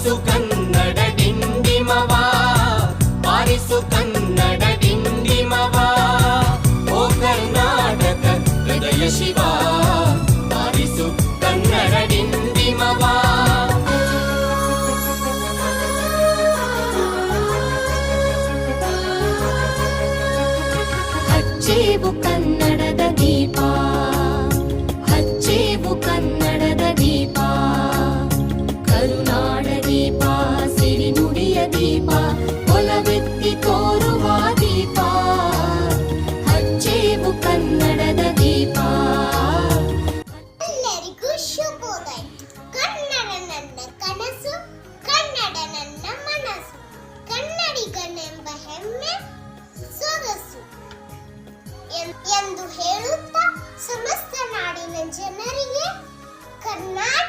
ಬಾರಿಸು ಕನ್ನಡ ಡಿಂಡಿಮವ ಬಾರಿಸು ಕನ್ನಡ ಡಿಂಡಿಮವ ಓ ಕರ್ನಾಟಕ ಹೃದಯ ಶಿವ ಬಾರಿಸು ಕನ್ನಡ ಡಿಂಡಿಮವ ಹಚ್ಚೇವು ಕನ್ನಡದ ದೀಪ ಹಚ್ಚೇವು ಕನ್ನಡದ ದೀಪ ಕರುನಾಡ ದೀಪ ಸಿರಿನುಡಿಯ ದೀಪ ಒಲವೆತ್ತಿ ತೋರುವ ದೀಪ ಹಚ್ಚೇವು ಕನ್ನಡದ ದೀಪ. ಎಲ್ಲರಿಗೂ ಶುಭೋದಯ. ಕನ್ನಡ ನನ್ನ ಕನಸು, ಕನ್ನಡ ನನ್ನ ಮನಸ್ಸು, ಕನ್ನಡಿಗನೆಂಬ ಹೆಮ್ಮೆ ಸೊಗಸು ಎಂದು ಹೇಳುತ್ತಾ ಸಮಸ್ತ ನಾಡಿನ ಜನರಿಗೆ ಕರ್ನಾಟಕ